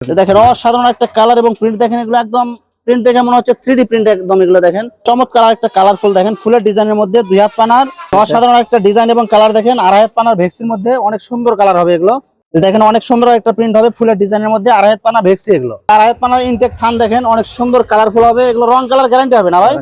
দেখেন অসাধারণ একটা কালার এবং প্রিন্ট দেখেন, এগুলো একদম প্রিন্ট দেখে মনে হচ্ছে 3D প্রিন্ট একদম। এগুলো দেখেন চমৎকার একটা কালারফুল, দেখেন ফুলের ডিজাইনের মধ্যে 2 হাত পানার অসাধারণ একটা ডিজাইন এবং কালার। দেখেন 2.5 হাত পানার ভেক্সির মধ্যে অনেক সুন্দর কালার হবে এগুলো। দেখেন অনেক সুন্দর একটা প্রিন্ট হবে ফুলের ডিজাইনের মধ্যে 2.5 হাত পানা ভেক্সি এগুলো। 2.5 হাত পানার ইনটেক থান দেখেন অনেক সুন্দর কালারফুল হবে এগুলো। রং কালার গ্যারান্টি হবে না ভাই?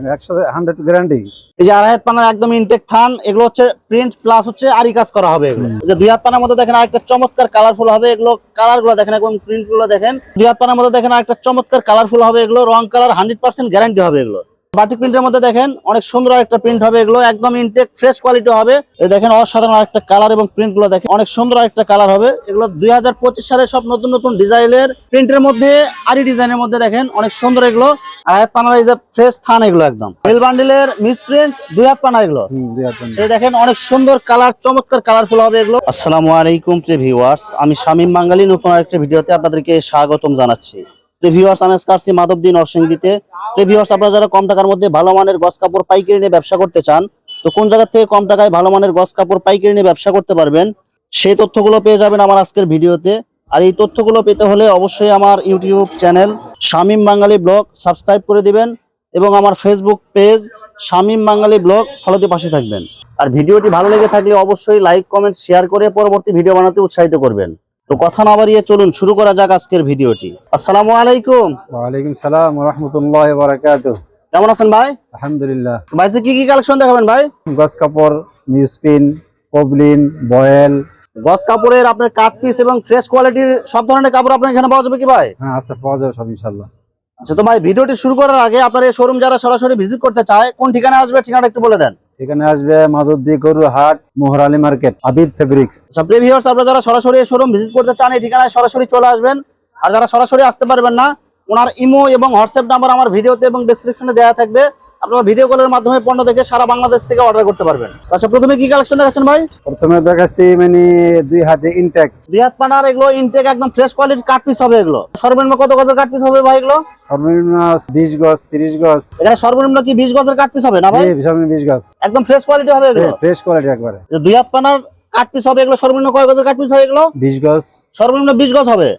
100 গ্যারান্টি। এই যে 2.5 হাত পানার একদম ইনটেক থান, এগুলো হচ্ছে প্রিন্ট প্লাস হচ্ছে আরি কাজ করা হবে এগুলো। এই যে 2 হাত পানার মধ্যে দেখেন আরেকটা চমৎকার কালারফুল হবে এগুলো। কালার গুলো দেখেন এবং প্রিন্ট গুলো দেখেন। 2 হাত পানার মধ্যে দেখেন আরেকটা চমৎকার কালারফুল হবে এগুলো। রং কালার 100% গ্যারান্টি হবে এগুলো। বাটিক প্রিন্টের মধ্যে দেখেন অনেক সুন্দর একটা প্রিন্ট হবে এগুলো, একদম ইনটেক ফ্রেশ কোয়ালিটি হবে। এই দেখেন অসাধারণ একটা কালার এবং প্রিন্ট গুলো দেখেন অনেক সুন্দর একটা কালার হবে এগুলো। 2025 সালে সব নতুন নতুন ডিজাইনের প্রিন্টের মধ্যে আরি ডিজাইনের মধ্যে দেখেন অনেক সুন্দর এগুলো। 2.5 হাত পানার এই যে ফ্রেশ থান এগুলো একদম মেল বান্ডিলের মিস প্রিন্ট 2 হাত পানা এগুলো। সেই দেখেন অনেক সুন্দর কালার, চমৎকার কালারফুল হবে এগুলো। আসসালামু আলাইকুম প্রিয় ভিউয়ার্স, আমি শামীম বাঙালি নতুন আরেকটা ভিডিওতে আপনাদেরকে স্বাগতম জানাচ্ছি। প্রিয় ভিউয়ার্স, আমি আজকে আসছি মাধবদী নরসিংদীতে। প্রিয় ভিউয়ার্স, আপনারা যারা কম টাকার মধ্যে ভালো মানের গস কাপড় পাইকারি নিয়ে ব্যবসা করতে চান, তো কোন জায়গা থেকে কম টাকায় ভালো মানের গস কাপড় পাইকারি নিয়ে ব্যবসা করতে পারবেন, সেই তথ্যগুলো পেয়ে যাবেন আমার আজকের ভিডিওতে। আর এই তথ্যগুলো পেতে হলে অবশ্যই আমার ইউটিউব চ্যানেল শামীম বাঙালি ব্লগ সাবস্ক্রাইব করে দিবেন এবং আমার ফেসবুক পেজ শামীম বাঙালি ব্লগ ফলোতে পাশে থাকবেন। আর ভিডিওটি ভালো লেগে থাকলে অবশ্যই লাইক কমেন্ট শেয়ার করে পরবর্তী ভিডিও বানাতে উৎসাহিত করবেন। তো কথা না বাড়িয়ে চলুন শুরু করা যাক আজকের ভিডিওটি। আসসালামু আলাইকুম। ওয়ালাইকুম সালাম ওয়া রাহমাতুল্লাহি ওয়া বারাকাতুহু। কেমন আছেন ভাই? আলহামদুলিল্লাহ। ভাই কি কি কালেকশন দেখাবেন ভাই? গস কাপড়, নিউজপিন, পবলিন, বয়েল। গস কাপড়ের আপনার কাট পিস এবং ফ্রেশ কোয়ালিটির সব ধরনের কাপড় আপনার এখানে পাওয়া যাবে কি ভাই? হ্যাঁ আছে, পাওয়া যাবে সব ইনশাআল্লাহ। আচ্ছা, তো ভাই ভিডিওটি শুরু করার আগে আপনার এই শোরুম যারা সরাসরি ভিজিট করতে চায় কোন ঠিকানায় আসবে, ঠিকানাটা একটু বলে দেন। এখানে আসবে মাধবদী গরুহাট, মোহরালী মার্কেট, আবিদ ফেব্রিক্স। আচ্ছা প্রিয় ভিউয়ার্স, আপনারা যারা সরাসরি এই শোরুম ভিজিট করতে চান এই ঠিকানায় সরাসরি চলে আসবেন। আর যারা সরাসরি আসতে পারবেন না, ওনার ইমো এবং হোয়াটসঅ্যাপ নাম্বার আমার ভিডিওতে এবং ডেসক্রিপশনে দেওয়া থাকবে। আপনারা ভিডিও কলের মাধ্যমে পণ্য দেখে সারা বাংলাদেশ থেকে অর্ডার করতে পারবেন। আচ্ছা, প্রথমে কি কালেকশন দেখাচ্ছেন ভাই? প্রথমে দেখাচ্ছি মানে 2 হাতে ইনটেক। 2 হাত পানার এগুলো ইনটেক একদম ফ্রেশ কোয়ালিটির কাট পিস হবে এগুলো। সর্বনিম্ন কত গজের কাট পিস হবে ভাই এগুলো? সর্বনিম্ন 20 গজ, 30 গজ। এখানে সর্বনিম্ন কি 20 গজের কাট পিস হবে না ভাই? জি, সর্বনিম্ন 20 গজ। একদম ফ্রেশ কোয়ালিটি হবে এগুলো। ফ্রেশ কোয়ালিটি একবারে। 2 হাত পানার কাট পিস হবে এগুলো। সর্বনিম্ন কয় গজের কাট পিস হয় এগুলো? 20 গজ। সর্বনিম্ন 20 গজ হবে।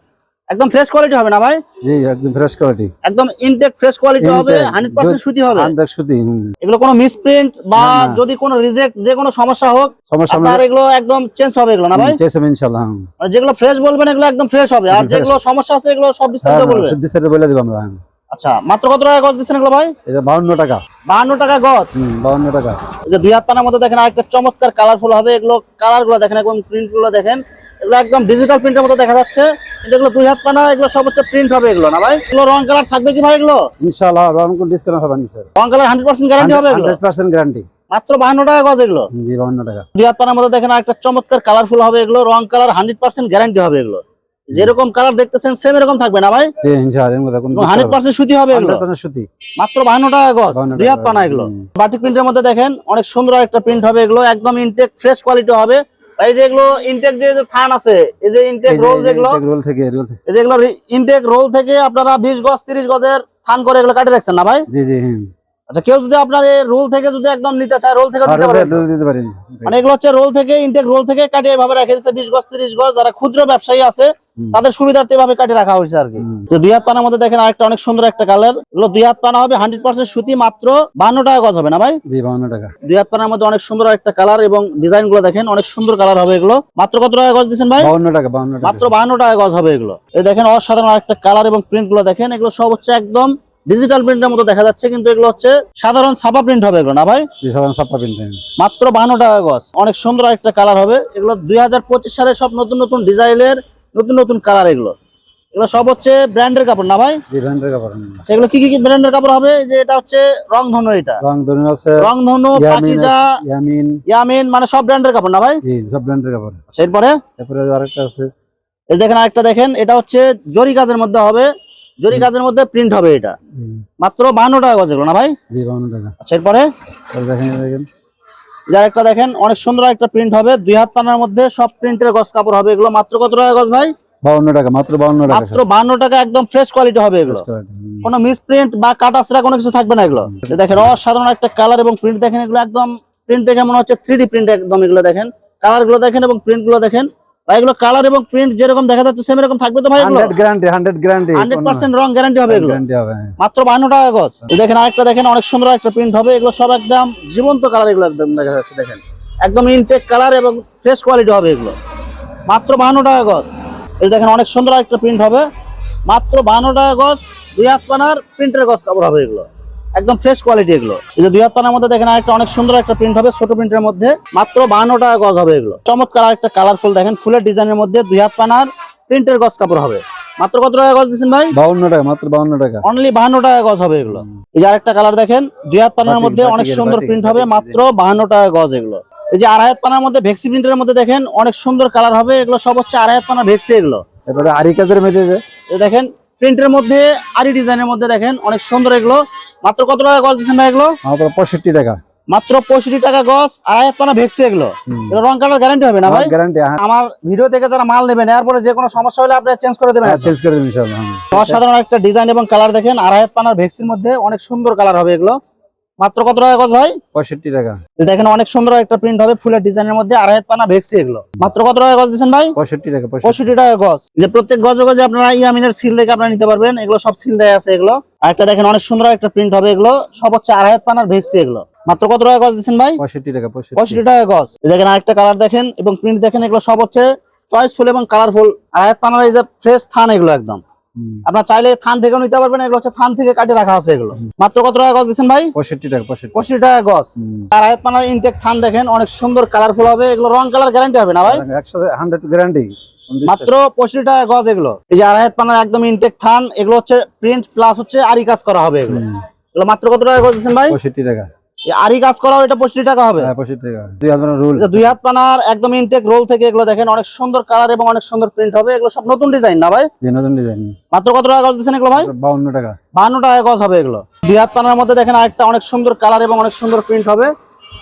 একদম ফ্রেশ কোয়ালিটি হবে না ভাই? জি, একদম ফ্রেশ কোয়ালিটি। একদম ইনটেক ফ্রেশ কোয়ালিটি হবে, 100% সুতি হবে। 100 সুতি। এগুলো কোনো মিসপ্রিন্ট বা যদি কোনো রিজেক্ট যে কোনো সমস্যা হোক আপনার এগুলো একদম চেঞ্জ হবে এগুলো না ভাই? চেঞ্জ হবে ইনশাআল্লাহ। আর যেগুলো ফ্রেশ বলবেন এগুলো একদম ফ্রেশ হবে, আর যেগুলো সমস্যা আছে এগুলো সব বিস্তারিত বলবেন। সব বিস্তারিত বলে দেব আমরা। আচ্ছা, মাত্র কত টাকা গজ দিচ্ছেন এগুলো ভাই? এটা 52 টাকা। 52 টাকা গজ। 52 টাকা। এই যে 2 হাত পানার মধ্যে দেখেন আরেকটা চমৎকার কালারফুল হবে এগুলো। কালার গুলো দেখেন এবং প্রিন্ট গুলো দেখেন, এগুলো একদম ডিজিটাল প্রিন্টের মতো দেখা যাচ্ছে। কিন্তু এগুলো 2 হাত পানা, এগুলো সব হচ্ছে প্রিন্ট হবে এগুলো না ভাই? এগুলো রং কালার থাকবে কি ভাই এগুলো? ইনশাআল্লাহ রং কোন ডিসকাউন্ট হবে না। রং কালার 100% গ্যারান্টি হবে এগুলো। 100% গ্যারান্টি। মাত্র 52 টাকা গজ এগুলো। জি, 52 টাকা। 2 হাত পানার মধ্যে দেখেন আরেকটা চমৎকার কালারফুল হবে এগুলো। রং কালার 100% গ্যারান্টি হবে এগুলো। যেরকম কালার দেখতেছেন সেম এরকম থাকবে না ভাই? জি ইনশাআল্লাহ। এর মধ্যে কোন 100% সুতি হবে এগুলো। 100% সুতি। মাত্র 52 টাকা গজ 2 হাত পানা এগুলো। বাটিক প্রিন্টের মধ্যে দেখেন অনেক সুন্দর একটা প্রিন্ট হবে এগুলো। একদম ইনটেক ফ্রেশ কোয়ালিটি হবে। এই যে এগুলো ইনটেক যে থান আছে, এই যে ইনটেক রোল যেগুলো, রোল থেকে এই যে এগুলো ইনটেক রোল থেকে আপনারা 20 গজ 30 গজের থান করে এগুলো কাটে রাখছেন না ভাই? জি জি। আচ্ছা, কেউ যদি আপনার এই রোল থেকে যদি একদম নিতে চায় রোল থেকে দিতে পারেন? দিতে পারেন। মানে এগুলো হচ্ছে রোল থেকে ইনটেক রোল থেকে কাটিয়ে এভাবে রেখে দিয়েছে 20 গজ 30 গজ। যারা ক্ষুদ্র ব্যবসায়ী আছে তাদের সুবিধার্থে এভাবে কাটে রাখা হয়েছে আর কি। যে 2 হাত পানার মধ্যে দেখেন আরেকটা অনেক সুন্দর একটা কালার। এগুলো 2 হাত পানা হবে 100% সুতি। মাত্র 52 টাকা গজ হবে না ভাই? জি, 52 টাকা। 2 হাত পানার মধ্যে অনেক সুন্দর একটা কালার এবং ডিজাইন গুলো দেখেন অনেক সুন্দর কালার হবে এগুলো। মাত্র কত টাকা গজ দিচ্ছেন ভাই? 52 টাকা। 52 টাকা। মাত্র 52 টাকা গজ হবে এগুলো। এই দেখেন অসাধারণ একটা কালার এবং প্রিন্ট গুলো দেখেন, এগুলো সব হচ্ছে একদম ডিজিটাল প্রিন্টের মতো দেখা যাচ্ছে, কিন্তু এগুলো হচ্ছে সাধারণ ছাপা প্রিন্ট হবে এগুলো না ভাই? জি, সাধারণ ছাপা প্রিন্ট। মাত্র 52 টাকা গজ। অনেক সুন্দর একটা কালার হবে এগুলো। 2025 সালে সব নতুন নতুন ডিজাইনের নতুন নতুন কালার এগুলো। এগুলো সব হচ্ছে ব্র্যান্ডের কাপড় না ভাই? জি, ব্র্যান্ডের কাপড়। আচ্ছা, এগুলো কি কি ব্র্যান্ডের কাপড় হবে? যে এটা হচ্ছে রংধনু, এটা রংধনু আছে, রংধনু, পাকিজা, ইয়ামিন, মানে সব ব্র্যান্ডের কাপড় না ভাই? জি, সব ব্র্যান্ডের কাপড়। আচ্ছা, এরপরে আরেকটা আছে, এই দেখেন আরেকটা দেখেন, এটা হচ্ছে জরি কাজের মধ্যে হবে, জরি কাজের মধ্যে প্রিন্ট হবে এটা। মাত্র 52 টাকা গজ এগুলো না ভাই? জি, 52 টাকা। আচ্ছা, এরপরে দেখেন আরেকটা দেখেন অনেক সুন্দর একটা প্রিন্ট হবে 2 হাত পানার মধ্যে সব প্রিন্টের গজ কাপড় হবে এগুলো। মাত্র কত টাকা গজ ভাই? 52 টাকা। মাত্র 52 টাকা। মাত্র 52 টাকা। একদম ফ্রেশ কোয়ালিটি হবে এগুলো। কোনো মিসপ্রিন্ট বা কাটাছড়া কোনো কিছু থাকবে না এগুলো। দেখেন অসাধারণ একটা কালার এবং প্রিন্ট দেখেন, এগুলো একদম প্রিন্ট দেখে মনে হচ্ছে 3D প্রিন্ট একদম। এগুলো দেখেন কালার গুলো দেখেন এবং প্রিন্ট গুলো দেখেন ভাই এগুলো কালার এবং প্রিন্ট যেরকম দেখা যাচ্ছে সেম এরকম থাকবে তো ভাই? এগুলো 100 গ্যারান্টি 100 গ্যারান্টি 100% রং গ্যারান্টি হবে এগুলো। গ্যারান্টি হবে। মাত্র 52 টাকা গজ। দেখেন আরেকটা দেখেন, অনেক সুন্দর একটা প্রিন্ট হবে, এগুলো সব একদম জীবন্ত কালার, এগুলো একদম দেখা যাচ্ছে দেখেন একদম ইনটেক কালার এবং ফ্রেশ কোয়ালিটি হবে এগুলো। মাত্র 52 টাকা গজ। এই দেখেন অনেক সুন্দর একটা প্রিন্ট হবে, মাত্র 52 টাকা গজ। 2 হাত পানার প্রিন্টের গজ কাপড় হবে এগুলো, একদম ফ্রেশ কোয়ালিটি এগুলো। এই যে 2 হাত পানার মধ্যে দেখেন আরেকটা অনেক সুন্দর একটা প্রিন্ট হবে, ছোট প্রিন্টের মধ্যে, মাত্র 52 টাকা গজ হবে এগুলো। চমৎকার একটা কালারফুল দেখেন ফুলের ডিজাইনের মধ্যে 2 হাত পানার প্রিন্টের গজ কাপড় হবে। মাত্র কত টাকা গজ দিচ্ছেন ভাই? 52 টাকা, মাত্র 52 টাকা, অনলি 52 টাকা গজ হবে এগুলো। এই যে আরেকটা কালার দেখেন 2 হাত পানার মধ্যে অনেক সুন্দর প্রিন্ট হবে, মাত্র 52 টাকা গজ এগুলো। এই যে 2.5 হাত পানার মধ্যে ভেক্সি প্রিন্টের মধ্যে দেখেন অনেক সুন্দর কালার হবে, এগুলো সব হচ্ছে 2.5 হাত পানা ভেক্সি এগুলো। এবারে আরি কাজের মধ্যে এই দেখেন প্রিন্টের মধ্যে আরি ডিজাইনের মধ্যে দেখেন অনেক সুন্দর এগুলো। মাত্র কত টাকা গজ দিচ্ছেন ভাই এগুলো? মাত্র 65 টাকা, মাত্র 65 টাকা গজ, 2.5 হাত পানা ভেক্সি এগুলো। এগুলো রং কালার গ্যারান্টি হবে না ভাই? গ্যারান্টি। আমার ভিডিও থেকে যারা মাল নেবেন এরপরে যে কোনো সমস্যা হলে আপনি চেঞ্জ করে দেবেন। চেঞ্জ করে দেব ইনশাআল্লাহ। অসাধারণ একটা ডিজাইন এবং কালার দেখেন 2.5 হাত পানার ভেক্সির মধ্যে অনেক সুন্দর কালার হবে এগুলো। মাত্র কত টাকা গজ ভাই? 65 টাকা। দেখেন অনেক সুন্দর একটা প্রিন্ট হবে ফুলের ডিজাইনের মধ্যে, 2.5 হাত পানা ভেক্সি এগুলো। মাত্র কত টাকা গজ দিচ্ছেন ভাই? 65 টাকা, 65 টাকা গজ। যে প্রত্যেক গজে গজে আপনারা ইয়ামিনের সিল দেখে আপনারা নিতে পারবেন, এগুলো সব সিল দেয়া আছে এগুলো। আর একটা দেখেন অনেক সুন্দর একটা প্রিন্ট হবে, এগুলো সব হচ্ছে 2.5 হাত পানার ভেক্সি এগুলো। মাত্র কত টাকা গজ দিচ্ছেন ভাই? 65 টাকা, 65 টাকা গজ। দেখেন আরেকটা কালার দেখেন এবং প্রিন্ট দেখেন, এগুলো সব হচ্ছে চয়েসফুল এবং কালারফুল। 2.5 হাত পানার এই যে ফ্রেশ থান এগুলো একদম আপনার চাইলে থান থেকেও নিতে পারবেন, এগুলো হচ্ছে থান থেকে কাটে রাখা আছে এগুলো। মাত্র কত টাকা গজ দিচ্ছেন ভাই? 65 টাকা, 65 টাকা গজ। 2.5 হাত পানার ইনটেক থান দেখেন অনেক সুন্দর কালারফুল হবে, এগুলো রং কালার গ্যারান্টি হবে না ভাই? 100 গ্যারান্টি। মাত্র 65 টাকা গজ এগুলো। এই যে 2.5 হাত পানার একদম ইনটেক থান, এগুলো হচ্ছে প্রিন্ট প্লাস হচ্ছে আরি কাজ করা হবে এগুলো। এগুলো মাত্র কত টাকা গজ দিচ্ছেন ভাই? 65 টাকা। এই আরি কাজ করা এটা 65 টাকা হবে। হ্যাঁ 65 টাকা। 2 হাত রোল। 2 হাত পানার একদম ইনটেক রোল থেকে এগুলো দেখেন অনেক সুন্দর কালার এবং অনেক সুন্দর প্রিন্ট হবে, এগুলো সব নতুন ডিজাইন না ভাই? জি নতুন ডিজাইন। মাত্র কত টাকা গজ দিচ্ছেন এগুলো ভাই? 52 টাকা। 52 টাকা গজ হবে এগুলো। 2 হাত পানার মধ্যে দেখেন আরেকটা অনেক সুন্দর কালার এবং অনেক সুন্দর প্রিন্ট হবে।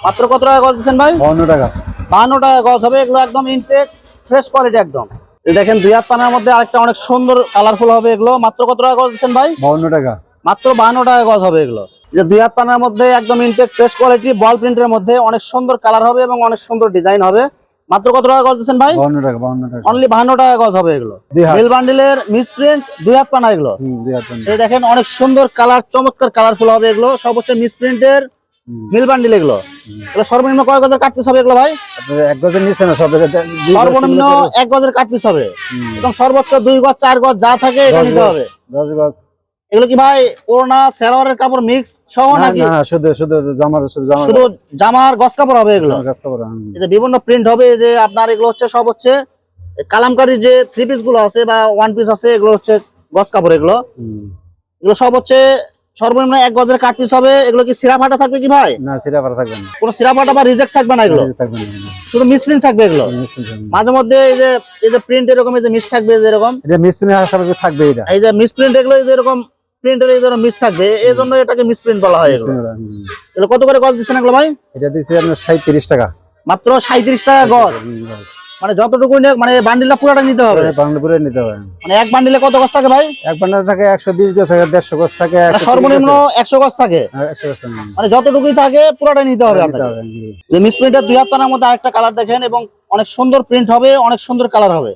মাত্র কত টাকা গজ দিচ্ছেন ভাই? 52 টাকা। 52 টাকা গজ হবে এগুলো, একদম ইনটেক ফ্রেশ কোয়ালিটি একদম। এই দেখেন 2 হাত পানার মধ্যে আরেকটা অনেক সুন্দর কালারফুল হবে এগুলো। মাত্র কত টাকা গজ দিচ্ছেন ভাই? 52 টাকা। মাত্র 52 টাকা গজ হবে এগুলো। যে 2 হাত পানার মধ্যে একদম ইনটেক ফ্রেশ কোয়ালিটি বল প্রিন্টের মধ্যে অনেক সুন্দর কালার হবে এবং অনেক সুন্দর ডিজাইন হবে। মাত্র কত টাকা গজ দিচ্ছেন ভাই? 52 টাকা, 52 টাকা। অনলি 52 টাকা গজ হবে এগুলো। মিল বান্ডিলের মিস প্রিন্ট 2 হাত পানা এগুলো। 2 হাত পানা। সেই দেখেন অনেক সুন্দর কালার, চমৎকার কালারফুল হবে এগুলো, সব হচ্ছে মিস প্রিন্টের মিল বান্ডিল এগুলো। এগুলো সর্বনিম্ন কয় গজের কাট পিস হবে এগুলো ভাই? আপনাদের 1 গজের নিচে না, সব সর্বনিম্ন 1 গজের কাট পিস হবে এবং সর্বোচ্চ 2 গজ 4 গজ যা থাকে এটা নিতে হবে। 10 গজ। এগুলো কি ভাই ওড়না সালোয়ারের কাপড় মিক্স সহ নাকি? না শুধু জামার, শুধু জামার গজ কাপড় হবে এগুলো। গজ কাপড়। এই যে বিভিন্ন প্রিন্ট হবে, এই যে আপনার এগুলো হচ্ছে সব হচ্ছে কালামকারী যে 3 পিস গুলো আছে বা 1 পিস আছে, এগুলো হচ্ছে গজ কাপড় এগুলো। এগুলো সব হচ্ছে সর্বনিম্ন 1 গজের কাট পিস হবে। এগুলো কি সিরা ফাটা থাকবে কি ভাই? না সিরা ফাটা থাকবে না, কোনো সিরা ফাটা বা রিজেক্ট থাকবে না এগুলো, থাকবে না, শুধু মিস প্রিন্ট থাকবে এগুলো। মাঝে মধ্যে এই যে প্রিন্ট এরকম এই যে মিস থাকবে, যে এরকম এটা মিস প্রিন্ট হিসাবে থাকবে। এটা এই যে মিস প্রিন্ট এগুলো এই যে এরকম প্রিন্টের এই যে মিস থাকবে, এই জন্য এটাকে মিস প্রিন্ট বলা হয় এগুলো। এগুলো কত করে গজ দিচ্ছেন এগুলো ভাই? এটা দিচ্ছি আপনার 37 টাকা। মাত্র 37 টাকা গজ। মানে যতটুকু মানে বান্ডিলটা পুরোটা নিতে হবে? বান্ডিল পুরো নিতে হবে। মানে এক বান্ডিলে কত গজ থাকে ভাই? এক বান্ডিলে থাকে 120 গজ থাকে, 150 গজ থাকে, সর্বনিম্ন 100 গজ থাকে। 100 গজ থাকে, মানে যতটুকুই থাকে পুরোটা নিতে হবে আপনাকে। যে মিস প্রিন্টের 2 হাত পানার মধ্যে আরেকটা কালার দেখেন এবং অনেক সুন্দর প্রিন্ট হবে, অনেক সুন্দর কালার হবে।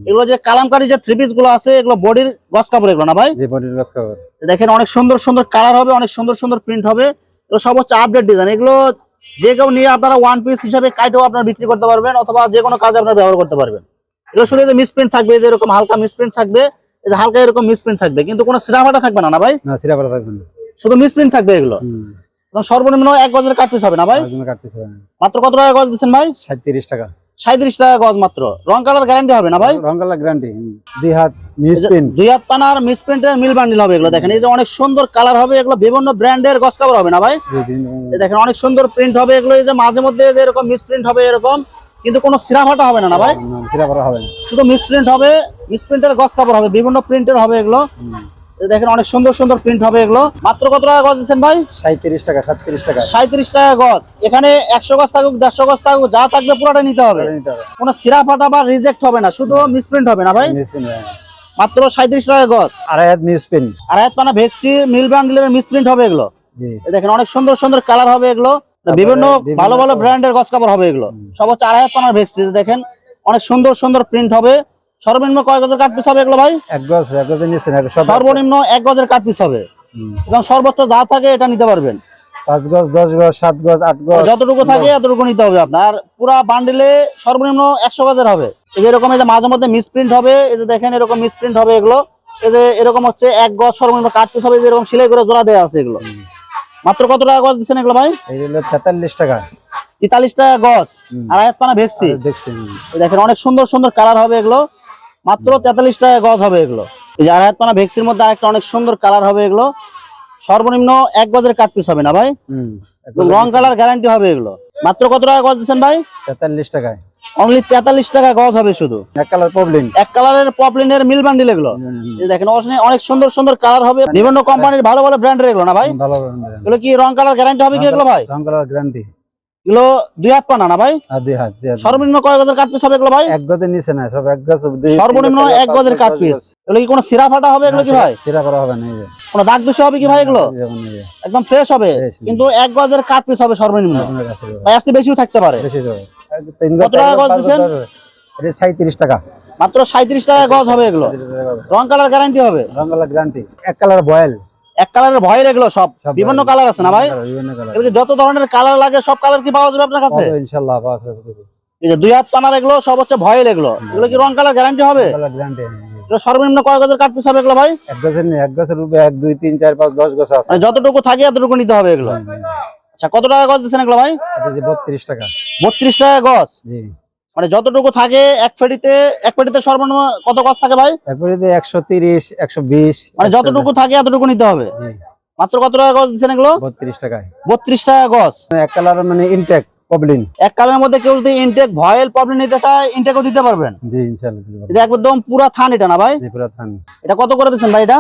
এগুলো যে কালামকারী যে 3 পিস গুলো আছে, এগুলো বডির গজ কাপড় এগুলো না ভাই? জি বডির গজ কাপড়। দেখেন অনেক সুন্দর সুন্দর কালার হবে, অনেক সুন্দর সুন্দর প্রিন্ট হবে। এগুলো সব হচ্ছে আপডেট ডিজাইন। এগুলো যে কেউ নিয়ে আপনারা 1 পিস হিসাবে কাইটেও আপনারা বিক্রি করতে পারবেন, অথবা যে কোনো কাজে আপনারা ব্যবহার করতে পারবেন। এগুলো শুধু যে মিস প্রিন্ট থাকবে, যে এরকম হালকা মিস প্রিন্ট থাকবে, এই যে হালকা এরকম মিস প্রিন্ট থাকবে, কিন্তু কোনো সিরা ফাটা থাকবে না না ভাই? না সিরা ফাটা থাকবে না, শুধু মিস প্রিন্ট থাকবে এগুলো। এবং সর্বনিম্ন 1 গজের কাট পিস হবে না ভাই? কাট পিস হবে। মাত্র কত টাকা গজ দিচ্ছেন ভাই? 37 টাকা। 37 টাকা গজ মাত্র। রং কালার গ্যারান্টি হবে না ভাই? রং কালার গ্যারান্টি। 2 হাত মিস প্রিন্ট, 2 হাত পানার মিস প্রিন্টের মিল বান্ডিল হবে এগুলো। দেখেন এই যে অনেক সুন্দর কালার হবে, এগুলো বিভিন্ন ব্র্যান্ডের গজ কাপড় হবে না ভাই? এই দেখেন অনেক সুন্দর প্রিন্ট হবে এগুলো। এই যে মাঝে মধ্যে যে এরকম মিস প্রিন্ট হবে এরকম, কিন্তু কোনো সিরা ফাটা হবে না না ভাই? সিরা ফাটা হবে না, শুধু মিস প্রিন্ট হবে, মিস প্রিন্টের গজ কাপড় হবে, বিভিন্ন প্রিন্টের হবে এগুলো। দেখেন অনেক সুন্দর সুন্দর প্রিন্ট হবে এগুলো। মাত্র কত টাকা গজ দিচ্ছেন ভাই? 37 টাকা। 37 টাকা। 37 টাকা গজ। এখানে 100 গজ থাকুক 150 গজ থাকুক যা থাকবে পুরোটা নিতে হবে। কোনো সিরা ফাটা বা রিজেক্ট হবে না, শুধু মিস প্রিন্ট হবে না ভাই? মিস প্রিন্ট মাত্র 37 টাকা গজ। 2.5 হাত মিস প্রিন্ট। 2.5 হাত পানা ভেক্সি মিল বান্ডিলের মিস প্রিন্ট হবে এগুলো। দেখেন অনেক সুন্দর সুন্দর কালার হবে এগুলো, বিভিন্ন ভালো ভালো ব্র্যান্ডের গজ কাপড় হবে এগুলো। সব হচ্ছে 2.5 হাত পানার ভেক্সি। দেখেন অনেক সুন্দর সুন্দর প্রিন্ট হবে। সর্বনিম্ন কয় গজের কাট পিস হবে এগুলো ভাই? এক গজের নিচে না, সব সর্বনিম্ন 1 গজের কাট পিস হবে এবং সর্বোচ্চ যা থাকে এটা নিতে পারবেন। 5 গজ 10 গজ 7 গজ 8 গজ যতটুকু থাকে এতটুকু নিতে হবে আপনার। পুরা বান্ডেলে সর্বনিম্ন 100 গজের হবে। এই যে এরকম, এই যে মাঝে মধ্যে মিসপ্রিন্ট হবে, এই যে দেখেন এরকম মিসপ্রিন্ট হবে এগুলো। এই যে এরকম হচ্ছে 1 গজ সর্বনিম্ন কাট পিস হবে, এরকম সেলাই করে জোড়া দেওয়া আছে এগুলো। মাত্র কত টাকা গজ দিচ্ছেন এগুলো ভাই? এই হলো 43 টাকা। 43 টাকা গজ। আর আয়াত পানা ভেক্সি দেখছেন, এই দেখেন অনেক সুন্দর সুন্দর কালার হবে এগুলো। মাত্র 43 টাকা গজ হবে এগুলো। এই যে আয়াত পানা ভেক্সির মধ্যে আরেকটা অনেক সুন্দর কালার হবে এগুলো। সর্বনিম্ন 1 গজের কাট পিস হবে না ভাই? রং কালার গ্যারান্টি হবে এগুলো। মাত্র কত টাকা গজ দিচ্ছেন ভাই? 43 টাকায়। অনলি 43 টাকা গজ হবে শুধু। এক কালার পবলিন, এক কালারের পপলিনের মিল বান্ডিল এগুলো। এই দেখেন অনেক সুন্দর সুন্দর কালার হবে, বিভিন্ন কোম্পানির ভালো ভালো ব্র্যান্ডের এগুলো না ভাই? ভালো। এগুলো কি রং কালার গ্যারান্টি হবে কি এগুলো ভাই? রং কালার গ্যারান্টি। এগুলো 2 হাত পানা না ভাই? আর 2 হাত। সর্বনিম্ন কয় গজের কাট পিস হবে এগুলো ভাই? 1 গজের নিচে না, সব 1 গজ। সর্বনিম্ন 1 গজের কাট পিস। এগুলো কি কোনো সিরা ফাটা হবে এগুলো কি ভাই? সিরা করা হবে না, এই যে কোনো দাগ দুষে হবে কি ভাই এগুলো? একদম ফ্রেশ হবে, কিন্তু 1 গজের কাট পিস হবে সর্বনিম্ন। ভাই আসতে বেশিও থাকতে পারে। বেশি হবে। কত টাকা গজ দিচ্ছেন? এটা 37 টাকা। মাত্র 37 টাকা গজ হবে এগুলো। রং কালার গ্যারান্টি হবে। রং কালার গ্যারান্টি। এক কালার বয়েল। এক কালারের ভয়েল এগুলো সব বিভিন্ন কালার আছে না ভাই? এগুলো যত ধরনের কালার লাগে সব কালার কি পাওয়া যাবে আপনার কাছে? ইনশাআল্লাহ পাওয়া যাবে। এই যে 2 হাত পানার এগুলো সব হচ্ছে ভয়েল এগুলো। এগুলো কি রং কালার গ্যারান্টি হবে? Colour guarantee. এগুলো সর্বনিম্ন কয় গজের কাট পিস হবে এগুলো ভাই? 1 গজের নেই, 1 গজের রূপে 1 2 3 4 5 10 গজ আছে। মানে যতটুকু থাকে এতটুকু নিতে হবে এগুলো। আচ্ছা কত টাকা গজ দিচ্ছেন এগুলো ভাই? এটা যে 32 টাকা। 32 টাকা গজ। জি। মানে যতটুকু থাকে এক পেটিতে সর্বনিম্ন কত গজ থাকে ভাই? এক পেটিতে 130 120। মানে যতটুকু থাকে এতটুকু নিতে হবে। জি। মাত্র কত টাকা গজ দিচ্ছেন এগুলো? 32 টাকায়। 32 টাকা গজ। এক কালার মানে ইনটেক পবলিন। এক কালারের মধ্যে কেউ যদি ইনটেক ভয়েল পপলিন নিতে চায় ইনটেকও দিতে পারবেন। জি ইনশাআল্লাহ দিতে এই যে একদম পুরা থান এটা না ভাই? জি পুরো থান। এটা কত করে দিচ্ছেন ভাই এটা?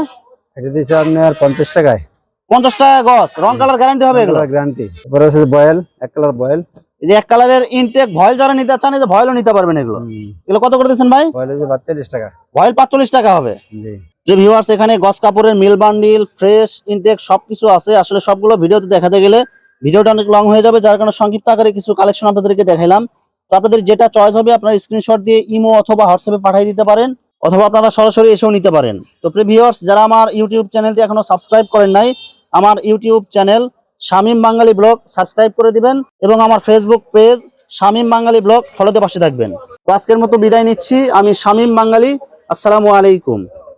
এটা দিছে আপনার 50 টাকায়। 50 টাকা গজ। রং কালার গ্যারান্টি হবে এগুলো। গ্যারান্টি। তারপরে আছে বয়েল, এক কালার বয়েল। এই যে এক কালারের ইনটেক ভয়েল যারা নিতে চান এই যে ভয়েলও নিতে পারবেন এগুলো। এগুলো কত করে দিচ্ছেন ভাই? বয়েল যে 42 টাকা। ভয়েল 45 টাকা হবে। জি। যে ভিউয়ার্স এখানে গজ কাপড়ের মিল বান্ডিল ফ্রেশ ইনটেক সবকিছু আছে। আসলে সবগুলো ভিডিওতে দেখাতে গেলে ভিডিওটা অনেক লং হয়ে যাবে, যার কারণে সংক্ষিপ্ত আকারে কিছু কালেকশন আপনাদেরকে দেখাইলাম। তো আপনাদের যেটা চয়েস হবে আপনারা স্ক্রিনশট দিয়ে ইমো অথবা হোয়াটসঅ্যাপে পাঠিয়ে দিতে পারেন, অথবা আপনারা সরাসরি এসেও নিতে পারেন। তো প্রিয় ভিউয়ার্স যারা আমার ইউটিউব চ্যানেলটি এখনো সাবস্ক্রাইব করেন নাই, আমার ইউটিউব চ্যানেল শামীম বাঙালি ব্লগ সাবস্ক্রাইব করে দিবেন এবং আমার ফেসবুক পেজ শামীম বাঙালি ব্লগ ফলোতে পাশে থাকবেন। তো আজকের মতো বিদায় নিচ্ছি, আমি শামীম বাঙালি। আসসালামু আলাইকুম।